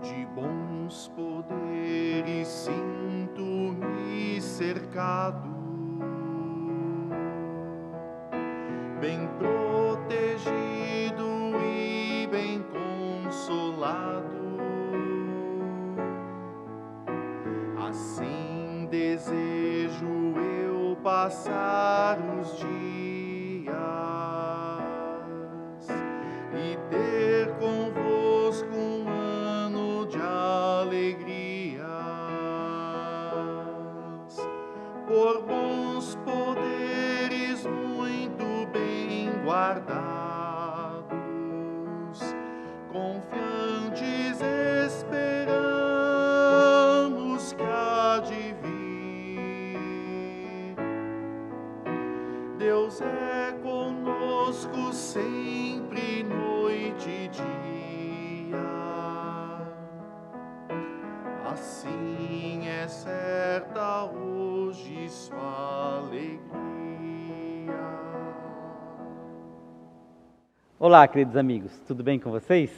de bons poderes sinto-me cercado, bem protegido e bem consolado. Assim desejo eu passar os dias e ter convosco um ano de alegrias, por bons poderes muito bem guardados, confiantes esperamos que há de vir. Deus é conosco sempre, noite e dia. Assim é certa hoje sua alegria. Olá, queridos amigos, tudo bem com vocês?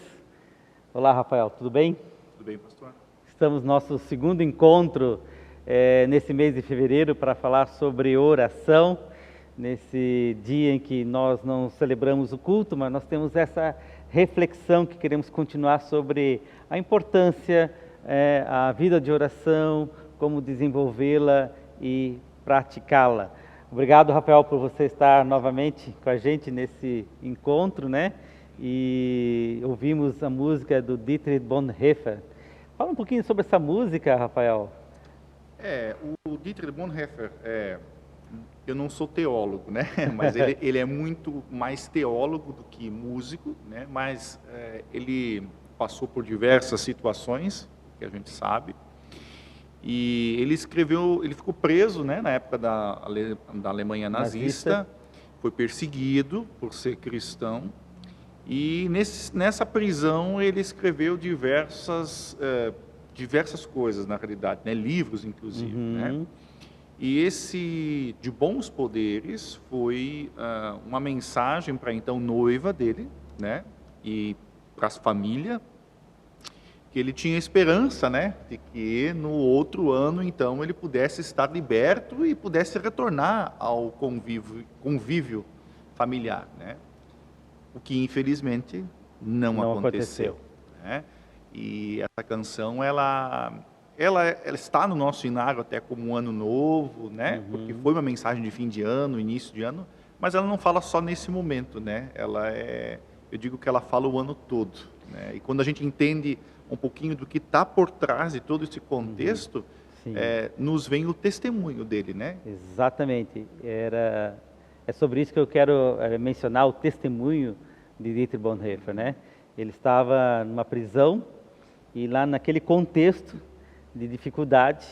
Olá, Rafael, tudo bem? Tudo bem, pastor? Estamos no nosso segundo encontro nesse mês de fevereiro para falar sobre oração. Nesse dia em que nós não celebramos o culto, mas nós temos essa reflexão que queremos continuar sobre a importância, a vida de oração, como desenvolvê-la e praticá-la. Obrigado, Rafael, por você estar novamente com a gente nesse encontro, né? E ouvimos a música do Dietrich Bonhoeffer. Fala um pouquinho sobre essa música, Rafael. O Dietrich Bonhoeffer, eu não sou teólogo, né? Mas ele é muito mais teólogo do que músico, né? Mas ele passou por diversas situações, que a gente sabe, e ele ficou preso, né, na época da Alemanha nazista, foi perseguido por ser cristão, e nessa prisão ele escreveu diversas coisas, na realidade, né, livros inclusive, né? E esse de bons poderes foi uma mensagem para então noiva dele, né, e para as famílias, que ele tinha esperança, né, de que no outro ano então ele pudesse estar liberto e pudesse retornar ao convívio familiar, né? O que infelizmente não aconteceu, né? E essa canção ela está no nosso inário até como um ano novo, né? Porque foi uma mensagem de fim de ano, início de ano, mas ela não fala só nesse momento, né? Eu digo que ela fala o ano todo, né? E quando a gente entende um pouquinho do que está por trás de todo esse contexto, nos vem o testemunho dele, né? Exatamente. É sobre isso que eu quero mencionar o testemunho de Dietrich Bonhoeffer, né? Ele estava numa prisão e lá naquele contexto de dificuldade,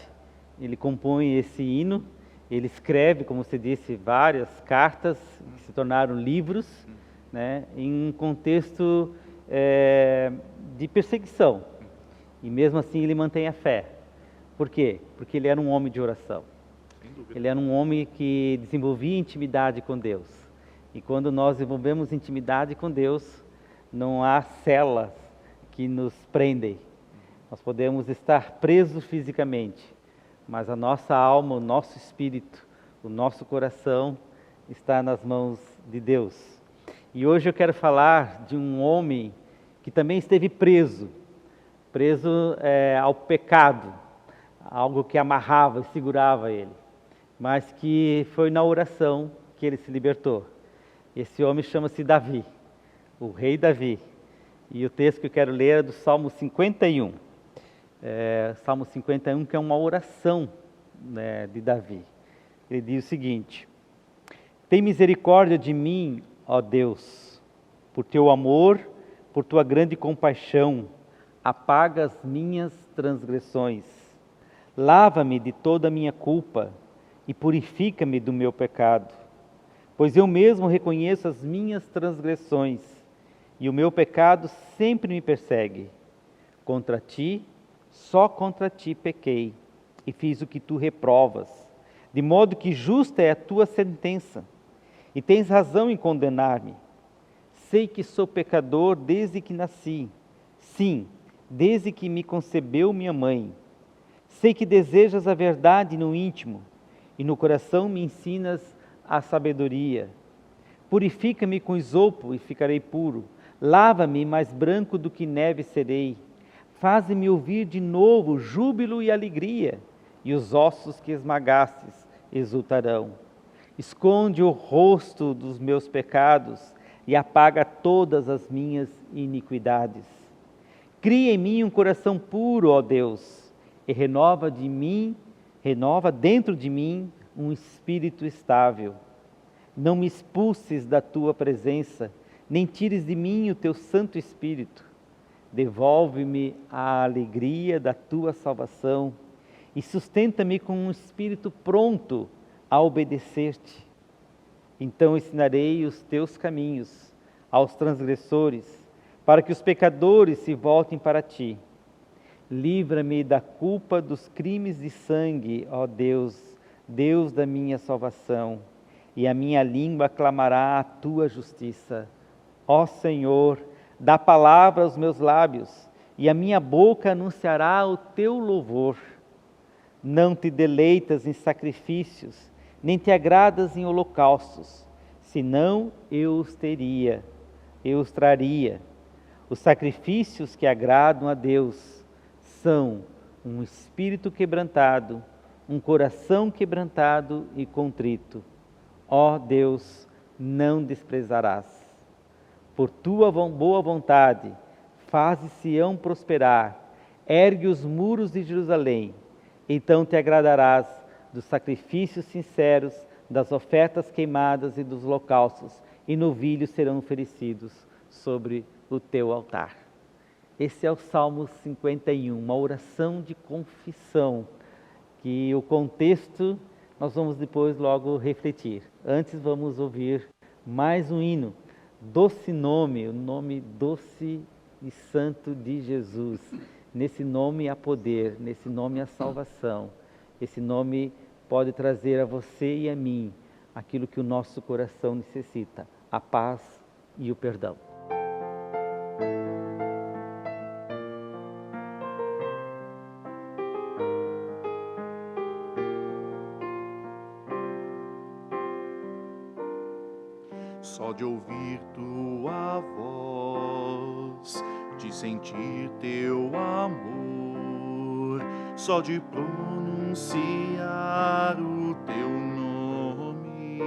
ele compõe esse hino, ele escreve, como você disse, várias cartas que se tornaram livros, né? Em um contexto de perseguição. E mesmo assim ele mantém a fé. Por quê? Porque ele era um homem de oração. Ele era um homem que desenvolvia intimidade com Deus. E quando nós desenvolvemos intimidade com Deus, não há celas que nos prendem. Nós podemos estar presos fisicamente, mas a nossa alma, o nosso espírito, o nosso coração está nas mãos de Deus. E hoje eu quero falar de um homem que também esteve preso ao pecado, algo que amarrava e segurava ele, mas que foi na oração que ele se libertou. Esse homem chama-se Davi, o rei Davi. E o texto que eu quero ler é do Salmo 51. Salmo 51, que é uma oração, né, de Davi. Ele diz o seguinte: tem misericórdia de mim, ó Deus, por teu amor, por tua grande compaixão, apaga as minhas transgressões. Lava-me de toda a minha culpa e purifica-me do meu pecado. Pois eu mesmo reconheço as minhas transgressões e o meu pecado sempre me persegue. Contra ti, só contra ti pequei e fiz o que tu reprovas, de modo que justa é a tua sentença e tens razão em condenar-me. Sei que sou pecador desde que nasci. Sim, desde que me concebeu minha mãe. Sei que desejas a verdade no íntimo, e no coração me ensinas a sabedoria. Purifica-me com isopo e ficarei puro. Lava-me mais branco do que neve serei. Faze-me ouvir de novo júbilo e alegria, e os ossos que esmagastes exultarão. Esconde o rosto dos meus pecados e apaga todas as minhas iniquidades. Cria em mim um coração puro, ó Deus, e renova dentro de mim um espírito estável. Não me expulses da tua presença, nem tires de mim o teu Santo Espírito. Devolve-me a alegria da tua salvação e sustenta-me com um espírito pronto a obedecer-te. Então ensinarei os teus caminhos aos transgressores, para que os pecadores se voltem para ti. Livra-me da culpa dos crimes de sangue, ó Deus, Deus da minha salvação, e a minha língua clamará a tua justiça. Ó Senhor, dá palavra aos meus lábios, e a minha boca anunciará o teu louvor. Não te deleitas em sacrifícios, nem te agradas em holocaustos, senão eu os traria. Os sacrifícios que agradam a Deus são um espírito quebrantado, um coração quebrantado e contrito. Ó Deus, não desprezarás. Por tua boa vontade, faze Sião prosperar, ergue os muros de Jerusalém. Então te agradarás dos sacrifícios sinceros, das ofertas queimadas e dos holocaustos, e novilhos serão oferecidos sobre o teu altar. Esse é o Salmo 51, uma oração de confissão, que o contexto nós vamos depois logo refletir. Antes vamos ouvir mais um hino, Doce Nome, o nome doce e santo de Jesus. Nesse nome há poder, nesse nome há salvação. Esse nome pode trazer a você e a mim aquilo que o nosso coração necessita, a paz e o perdão. Só de ouvir tua voz, de sentir teu amor, só de pronunciar o teu nome,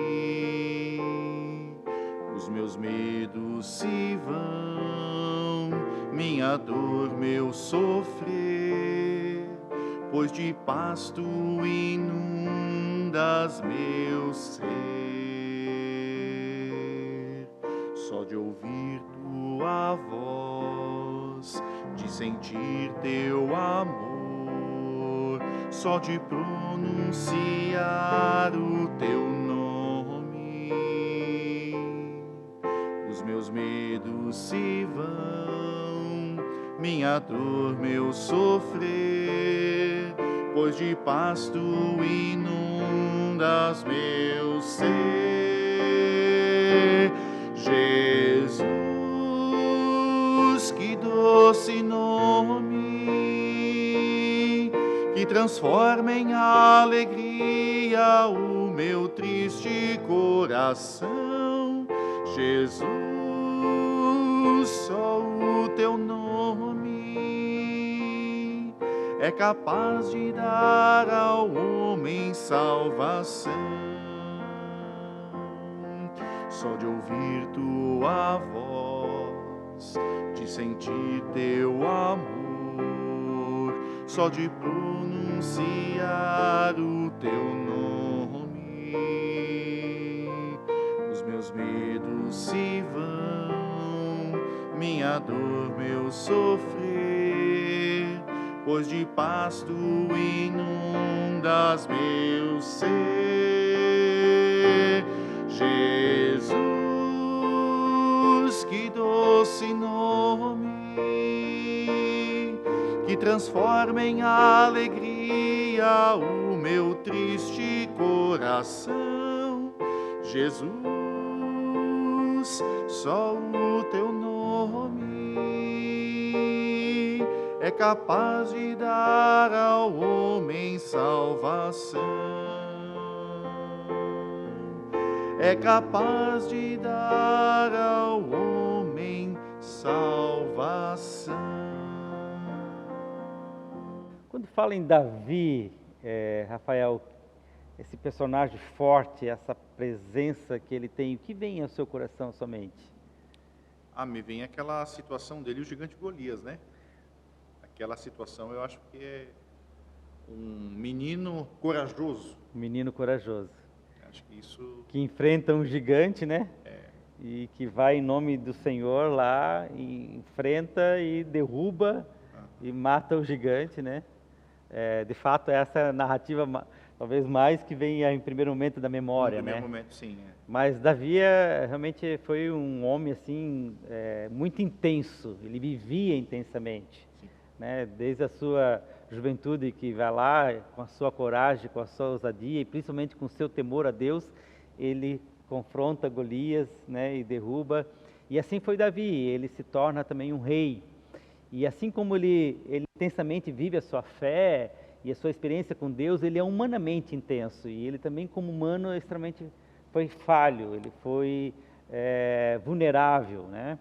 os meus medos se vão, minha dor, meu sofrer, pois de paz tu inundas meu ser. Só de ouvir tua voz, de sentir teu amor, só de pronunciar o teu nome, os meus medos se vão, minha dor, meu sofrer, pois de paz tu inundas meu ser. Jesus, que doce nome, que transforma em alegria o meu triste coração. Jesus, só o teu nome é capaz de dar ao homem salvação. Só de ouvir tua voz, de sentir teu amor, só de pronunciar o teu nome, os meus medos se vão, minha dor, meu sofrer, pois de paz tu inundas meu ser. Jesus, que doce nome, que transforma em alegria o meu triste coração. Jesus, só o teu nome é capaz de dar ao homem salvação. É capaz de dar ao homem salvação. Quando fala em Davi, Rafael, esse personagem forte, essa presença que ele tem, o que vem ao seu coração, à sua mente? Me vem aquela situação dele, o gigante Golias, né? Aquela situação, eu acho que é um menino corajoso. Um menino corajoso. Acho que isso... Que enfrenta um gigante, né? E que vai em nome do Senhor lá, e enfrenta e derruba e mata o gigante, né? De fato, essa é a narrativa talvez mais que vem em primeiro momento da memória, no primeiro né? momento, sim. Mas Davi realmente foi um homem assim muito intenso. Ele vivia intensamente, né? Desde a sua juventude, que vai lá com a sua coragem, com a sua ousadia e principalmente com o seu temor a Deus, ele confronta Golias, né? E derruba. E assim foi Davi. Ele se torna também um rei. E assim como ele intensamente vive a sua fé e a sua experiência com Deus, ele é humanamente intenso. E ele também, como humano, extremamente foi falho, ele foi vulnerável, né?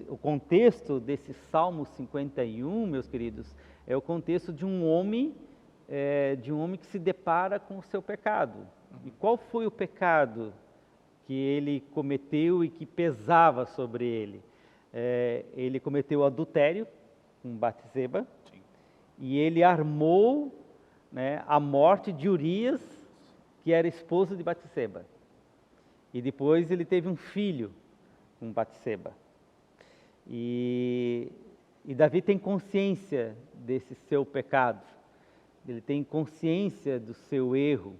O contexto desse Salmo 51, meus queridos, é o contexto de um homem que se depara com o seu pecado. E qual foi o pecado que ele cometeu e que pesava sobre ele? Ele cometeu adultério com Batseba, e ele armou, né, a morte de Urias, que era esposo de Batseba. E depois ele teve um filho com Batseba. E Davi tem consciência desse seu pecado, ele tem consciência do seu erro.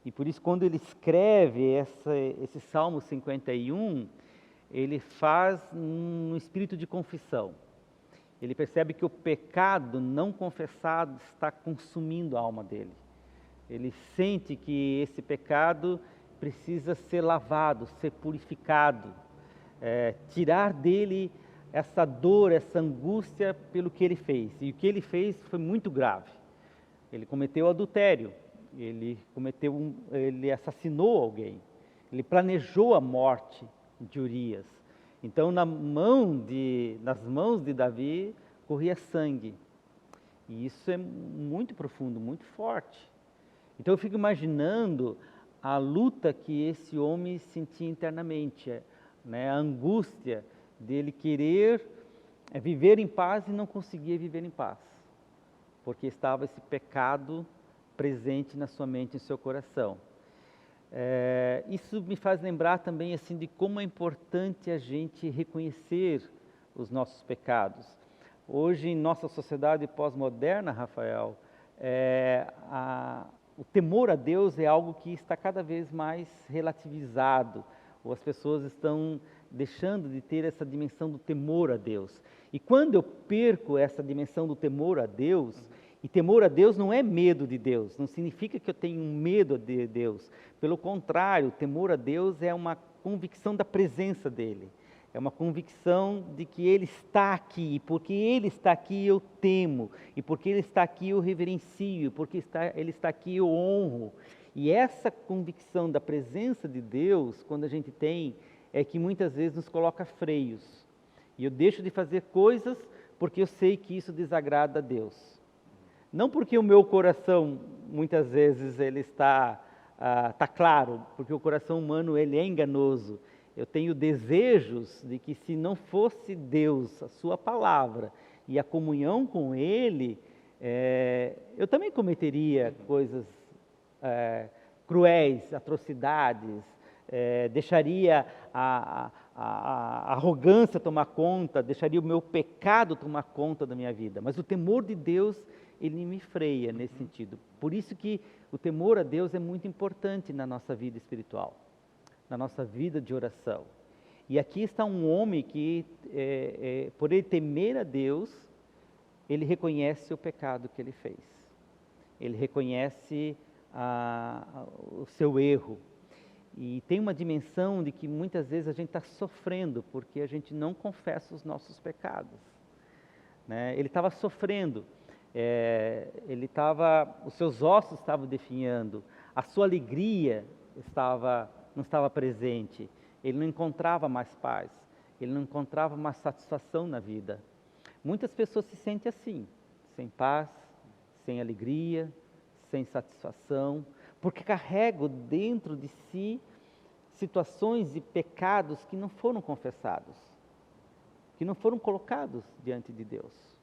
E por isso, quando ele escreve esse Salmo 51, ele faz um espírito de confissão. Ele percebe que o pecado não confessado está consumindo a alma dele. Ele sente que esse pecado precisa ser lavado, ser purificado, tirar dele essa dor, essa angústia pelo que ele fez. E o que ele fez foi muito grave. Ele cometeu adultério, ele assassinou alguém, ele planejou a morte de Urias. Então, nas mãos de Davi corria sangue. E isso é muito profundo, muito forte. Então eu fico imaginando a luta que esse homem sentia internamente, né? A angústia dele querer viver em paz e não conseguia viver em paz, porque estava esse pecado presente na sua mente e no seu coração. Isso me faz lembrar também assim de como é importante a gente reconhecer os nossos pecados. Hoje, em nossa sociedade pós-moderna, Rafael, o temor a Deus é algo que está cada vez mais relativizado, ou as pessoas estão deixando de ter essa dimensão do temor a Deus. E quando eu perco essa dimensão do temor a Deus, e temor a Deus não é medo de Deus, não significa que eu tenho medo de Deus. Pelo contrário, temor a Deus é uma convicção da presença dEle. É uma convicção de que Ele está aqui, e porque Ele está aqui eu temo, e porque Ele está aqui eu reverencio, e porque Ele está aqui eu honro. E essa convicção da presença de Deus, quando a gente tem, é que muitas vezes nos coloca freios. E eu deixo de fazer coisas porque eu sei que isso desagrada a Deus. Não porque o meu coração, muitas vezes, ele está claro, porque o coração humano ele é enganoso. Eu tenho desejos de que se não fosse Deus, a sua palavra e a comunhão com Ele, eu também cometeria coisas cruéis, atrocidades, deixaria a arrogância tomar conta, deixaria o meu pecado tomar conta da minha vida. Mas o temor de Deus, ele me freia nesse sentido. Por isso que o temor a Deus é muito importante na nossa vida espiritual, na nossa vida de oração. E aqui está um homem que, por ele temer a Deus, ele reconhece o pecado que ele fez. Ele reconhece o seu erro. E tem uma dimensão de que muitas vezes a gente está sofrendo porque a gente não confessa os nossos pecados. né? Ele estava sofrendo, os seus ossos estavam definhando, a sua alegria não estava presente, ele não encontrava mais paz, ele não encontrava mais satisfação na vida. Muitas pessoas se sentem assim, sem paz, sem alegria, sem satisfação, porque carregam dentro de si situações e pecados que não foram confessados, que não foram colocados diante de Deus.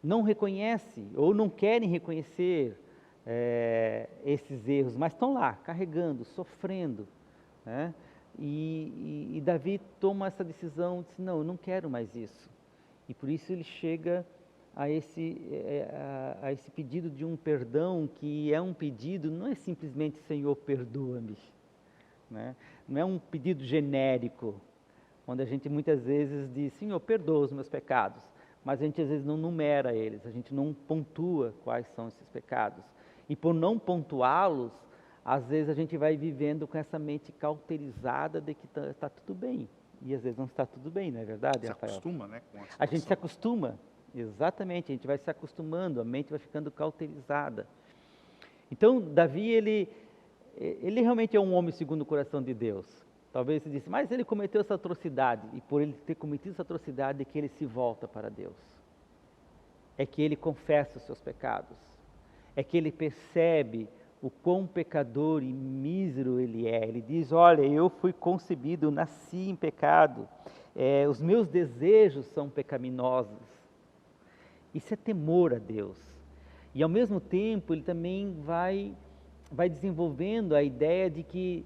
Não reconhecem ou não querem reconhecer esses erros, mas estão lá, carregando, sofrendo, né? E Davi toma essa decisão, diz, não, eu não quero mais isso. E por isso ele chega a esse pedido de um perdão, que é um pedido, não é simplesmente Senhor, perdoa-me, né? Não é um pedido genérico, onde a gente muitas vezes diz, Senhor, perdoa os meus pecados, mas a gente às vezes não numera eles, a gente não pontua quais são esses pecados. E por não pontuá-los, às vezes a gente vai vivendo com essa mente cauterizada de que está tudo bem. E às vezes não está tudo bem, não é verdade, Rafael? Se acostuma, né, com a gente se acostuma, exatamente, a gente vai se acostumando, a mente vai ficando cauterizada. Então, Davi, ele realmente é um homem segundo o coração de Deus. Talvez você disse, mas ele cometeu essa atrocidade, e por ele ter cometido essa atrocidade é que ele se volta para Deus. É que ele confessa os seus pecados. É que ele percebe o quão pecador e mísero ele é. Ele diz, olha, eu fui concebido, eu nasci em pecado, os meus desejos são pecaminosos. Isso é temor a Deus. E ao mesmo tempo ele também vai desenvolvendo a ideia de que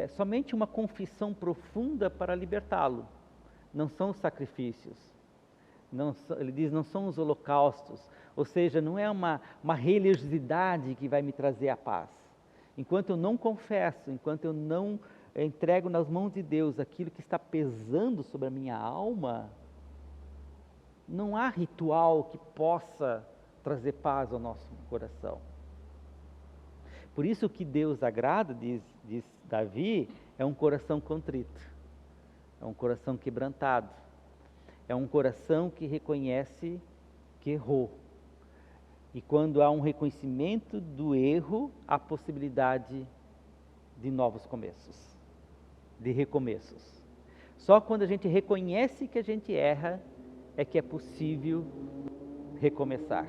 somente uma confissão profunda para libertá-lo. Não são os sacrifícios. Ele diz, não são os holocaustos, ou seja, não é uma religiosidade que vai me trazer a paz. Enquanto eu não confesso, enquanto eu não entrego nas mãos de Deus aquilo que está pesando sobre a minha alma, não há ritual que possa trazer paz ao nosso coração. Por isso que Deus agrada, diz Davi, é um coração contrito, é um coração quebrantado. É um coração que reconhece que errou. E quando há um reconhecimento do erro, há possibilidade de novos começos, de recomeços. Só quando a gente reconhece que a gente erra, é que é possível recomeçar.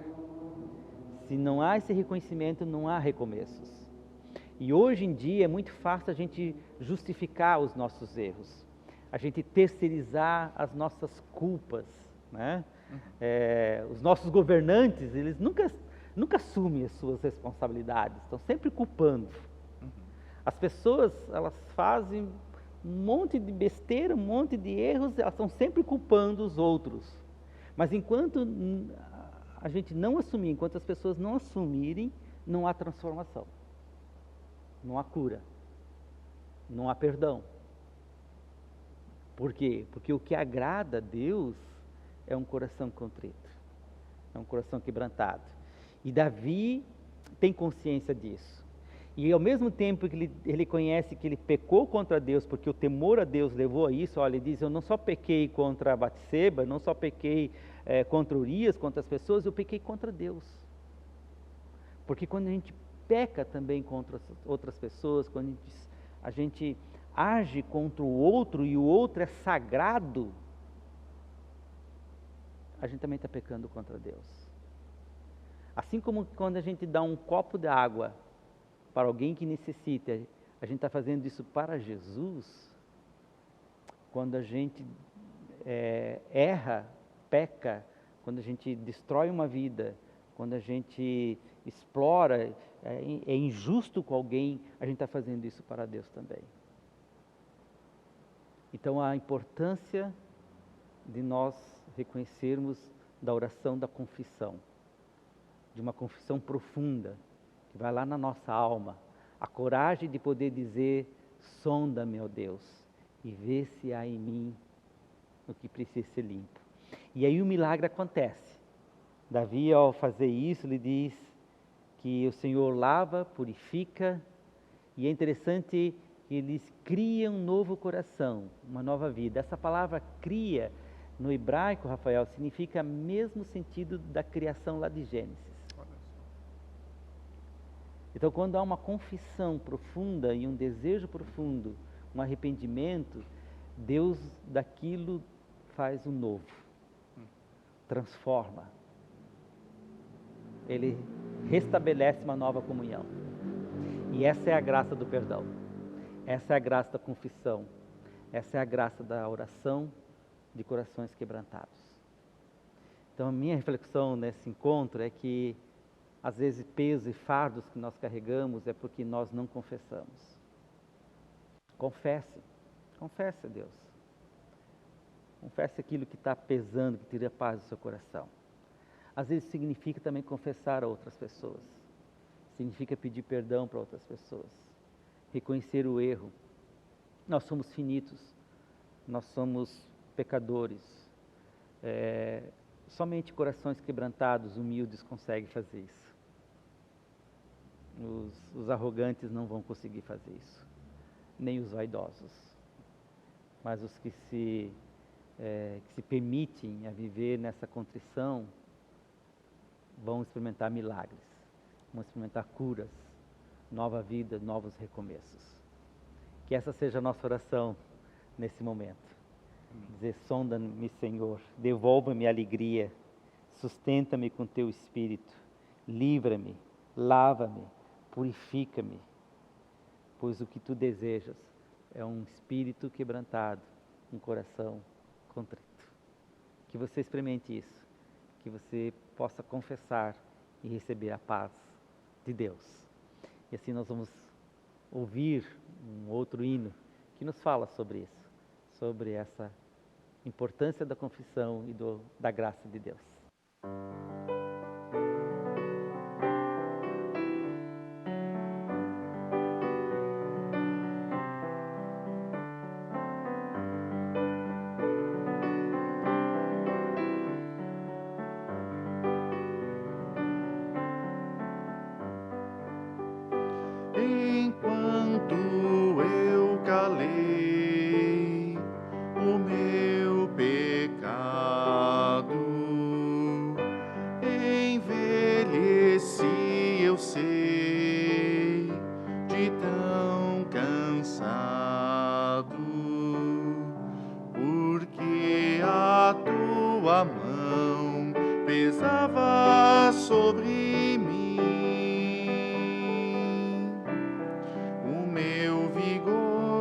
Se não há esse reconhecimento, não há recomeços. E hoje em dia é muito fácil a gente justificar os nossos erros. A gente terceirizar as nossas culpas, né? Os nossos governantes, eles nunca assumem as suas responsabilidades, estão sempre culpando. As pessoas, elas fazem um monte de besteira, um monte de erros, elas estão sempre culpando os outros. Mas enquanto a gente não assumir, enquanto as pessoas não assumirem, não há transformação, não há cura, não há perdão. Por quê? Porque o que agrada a Deus é um coração contrito, é um coração quebrantado. E Davi tem consciência disso. E ao mesmo tempo que ele conhece que ele pecou contra Deus, porque o temor a Deus levou a isso, olha, ele diz, eu não só pequei contra Batseba, não só pequei contra Urias, contra as pessoas, eu pequei contra Deus. Porque quando a gente peca também contra outras pessoas, quando a gente age contra o outro e o outro é sagrado, a gente também está pecando contra Deus. Assim como quando a gente dá um copo de água para alguém que necessita, a gente está fazendo isso para Jesus. Quando a gente erra, peca, quando a gente destrói uma vida, quando a gente explora, é injusto com alguém, a gente está fazendo isso para Deus também. Então a importância de nós reconhecermos da oração da confissão, de uma confissão profunda, que vai lá na nossa alma, a coragem de poder dizer, sonda-me, ó Deus, e vê se há em mim o que precisa ser limpo. E aí o milagre acontece. Davi, ao fazer isso, ele diz que o Senhor lava, purifica, e é interessante que eles criam um novo coração, uma nova vida. Essa palavra cria No hebraico, Rafael, significa mesmo sentido da criação lá de Gênesis. Então, quando há uma confissão profunda e um desejo profundo, um arrependimento, Deus daquilo faz o novo, transforma. Ele restabelece uma nova comunhão. E essa é a graça do perdão. Essa é a graça da confissão. Essa é a graça da oração de corações quebrantados. Então, a minha reflexão nesse encontro é que, às vezes, pesos e fardos que nós carregamos é porque nós não confessamos. Confesse a Deus. Confesse aquilo que está pesando, que tira paz do seu coração. Às vezes significa também confessar a outras pessoas. Significa pedir perdão para outras pessoas. Reconhecer o erro. Nós somos finitos. Nós somos pecadores. Somente corações quebrantados, humildes, conseguem fazer isso. Os arrogantes não vão conseguir fazer isso. Nem os vaidosos. Mas os que se permitem a viver nessa contrição vão experimentar milagres, vão experimentar curas, nova vida, novos recomeços. Que essa seja a nossa oração nesse momento. Dizer: sonda-me, Senhor, devolva-me a alegria, sustenta-me com teu Espírito, livra-me, lava-me, purifica-me, pois o que tu desejas é um espírito quebrantado, um coração contrito. Que você experimente isso, que você possa confessar e receber a paz de Deus. E assim nós vamos ouvir um outro hino que nos fala sobre isso, sobre essa importância da confissão e da graça de Deus. Enquanto eu calei o meu pecado, envelheci, eu sei, de tão cansado, porque a tua mão pesava sobre mim.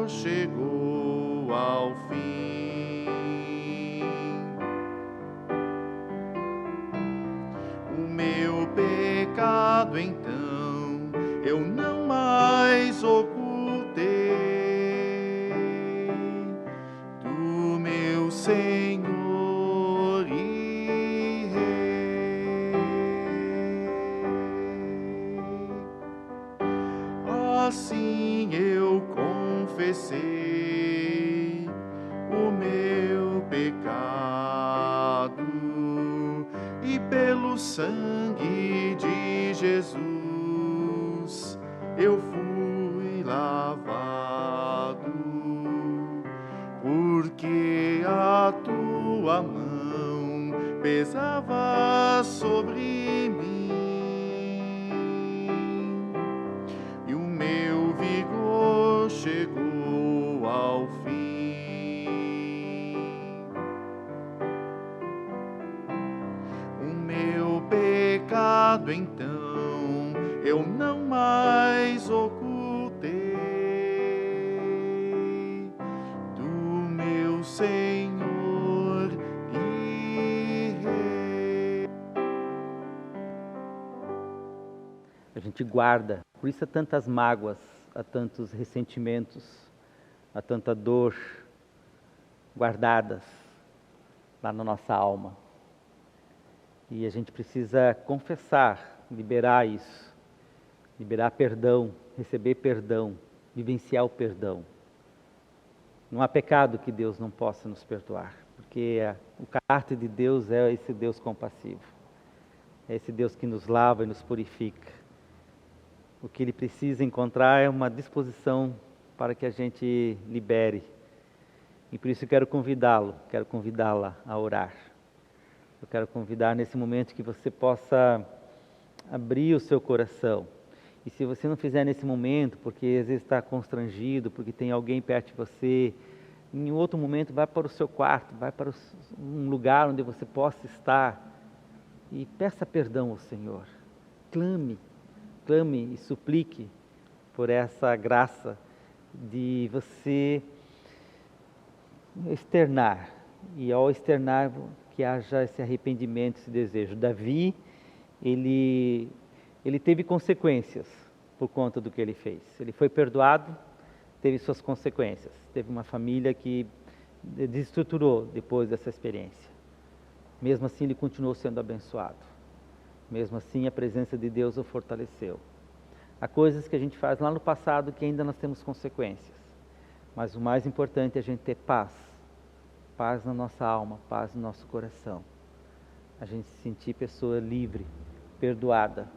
Chegou ao fim. O meu pecado, então, eu não mais ocultei. Tu, meu Senhor e Rei. Assim eu confessei o meu pecado e pelo sangue de Jesus eu fui lavado, porque a tua mão pesava sobre mim. Chegou ao fim. O meu pecado, então, eu não mais ocultei. Tu, meu Senhor e Rei. A gente guarda, por isso há tantas mágoas, há tantos ressentimentos, há tanta dor guardadas lá na nossa alma. E a gente precisa confessar, liberar isso, liberar perdão, receber perdão, vivenciar o perdão. Não há pecado que Deus não possa nos perdoar, porque o caráter de Deus é esse Deus compassivo, é esse Deus que nos lava e nos purifica. O que Ele precisa encontrar é uma disposição para que a gente libere E por isso eu quero convidá-lo, quero convidá-la a orar. Eu quero convidar nesse momento que você possa abrir o seu coração. E se você não fizer nesse momento, porque às vezes está constrangido, porque tem alguém perto de você, em outro momento vai para o seu quarto, vai para um lugar onde você possa estar e peça perdão ao Senhor. Clame e suplique por essa graça de você externar, e ao externar que haja esse arrependimento, esse desejo. Davi, ele teve consequências por conta do que ele fez. Ele foi perdoado, teve suas consequências. Teve uma família que desestruturou depois dessa experiência. Mesmo assim, ele continuou sendo abençoado. Mesmo assim, a presença de Deus o fortaleceu. Há coisas que a gente faz lá no passado que ainda nós temos consequências. Mas o mais importante é a gente ter paz. Paz na nossa alma, paz no nosso coração. A gente se sentir pessoa livre, perdoada,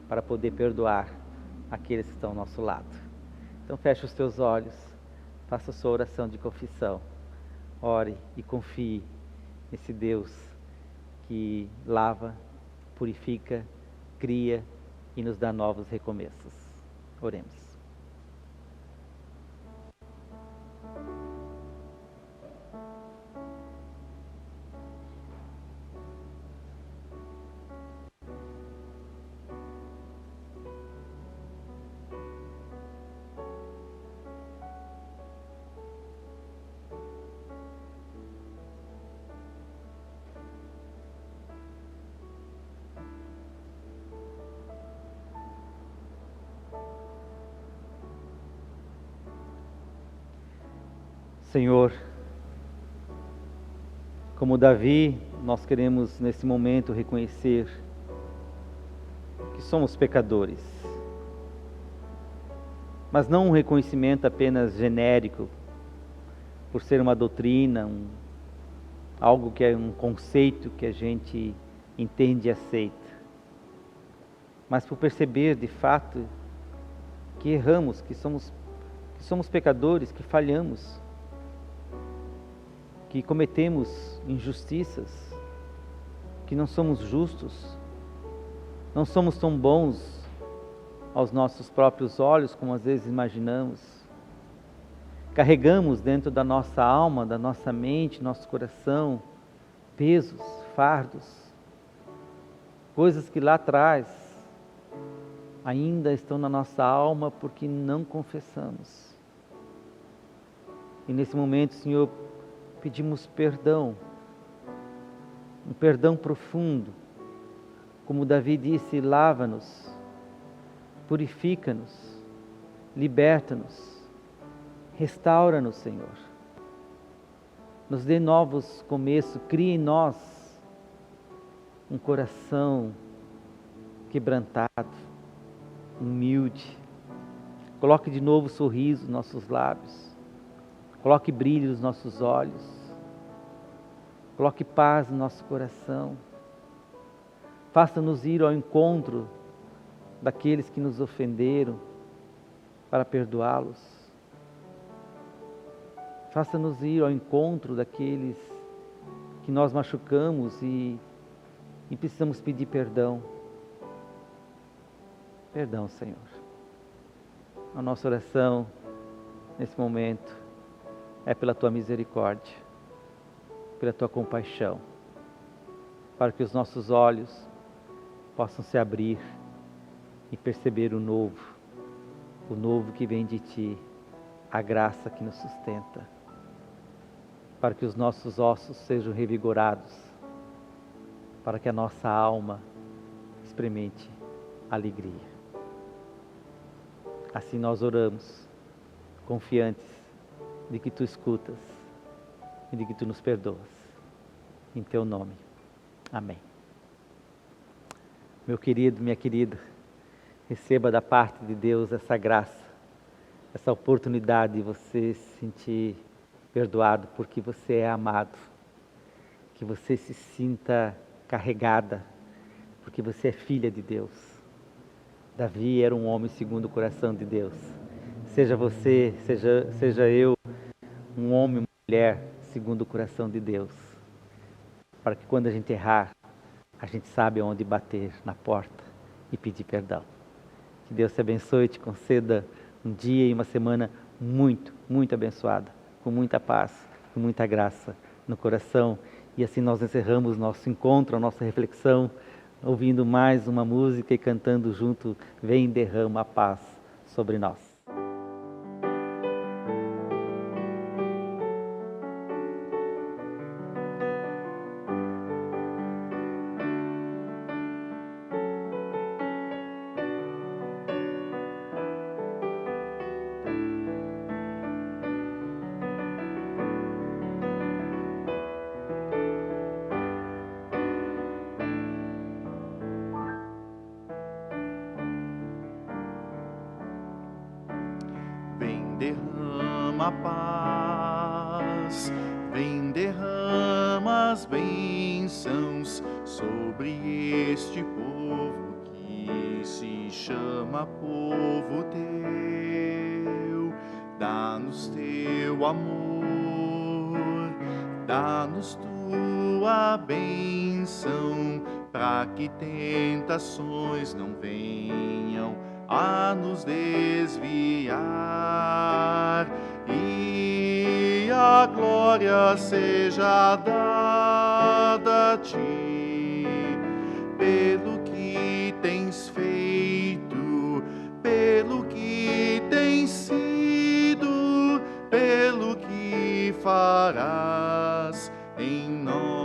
para poder perdoar aqueles que estão ao nosso lado. Então feche os teus olhos, faça a sua oração de confissão. Ore e confie nesse Deus que lava, purifica, cria e nos dá novos recomeços. Oremos. Senhor, como Davi, nós queremos nesse momento reconhecer que somos pecadores, mas não um reconhecimento apenas genérico, por ser uma doutrina, algo que é um conceito que a gente entende e aceita, mas por perceber de fato que erramos, que somos pecadores, que falhamos, que cometemos injustiças, que não somos justos, não somos tão bons aos nossos próprios olhos como às vezes imaginamos. Carregamos dentro da nossa alma, da nossa mente, nosso coração, pesos, fardos, coisas que lá atrás ainda estão na nossa alma porque não confessamos. E nesse momento, Senhor, pedimos perdão, um perdão profundo. Como Davi disse, lava-nos, purifica-nos, liberta-nos, restaura-nos, Senhor. Nos dê novos começos, cria em nós um coração quebrantado, humilde. Coloque de novo sorriso nos nossos lábios, coloque brilho nos nossos olhos, coloque paz no nosso coração. Faça-nos ir ao encontro daqueles que nos ofenderam para perdoá-los. Faça-nos ir ao encontro daqueles que nós machucamos e precisamos pedir perdão. Perdão, Senhor. A nossa oração nesse momento é pela Tua misericórdia, pela Tua compaixão, para que os nossos olhos possam se abrir e perceber o novo que vem de Ti, a graça que nos sustenta, para que os nossos ossos sejam revigorados, para que a nossa alma experimente alegria. Assim nós oramos, confiantes de que Tu escutas e de que Tu nos perdoas. Em Teu nome. Amém. Meu querido, minha querida, receba da parte de Deus essa graça, essa oportunidade de você se sentir perdoado porque você é amado, que você se sinta carregada, porque você é filha de Deus. Davi era um homem segundo o coração de Deus. Seja você, seja eu, um homem mulher segundo o coração de Deus, para que quando a gente errar, a gente sabe onde bater na porta e pedir perdão. Que Deus te abençoe e te conceda um dia e uma semana muito, muito abençoada, com muita paz, com muita graça no coração. E assim nós encerramos nosso encontro, a nossa reflexão, ouvindo mais uma música e cantando junto, Vem derrama a paz sobre nós. Vem derrama paz, vem derrama as bênçãos sobre este povo que se chama povo teu. Dá-nos teu amor, dá-nos tua bênção, para que tentações não venham a nos desviar, e a glória seja dada a ti, pelo que tens feito, pelo que tens sido, pelo que farás em nós.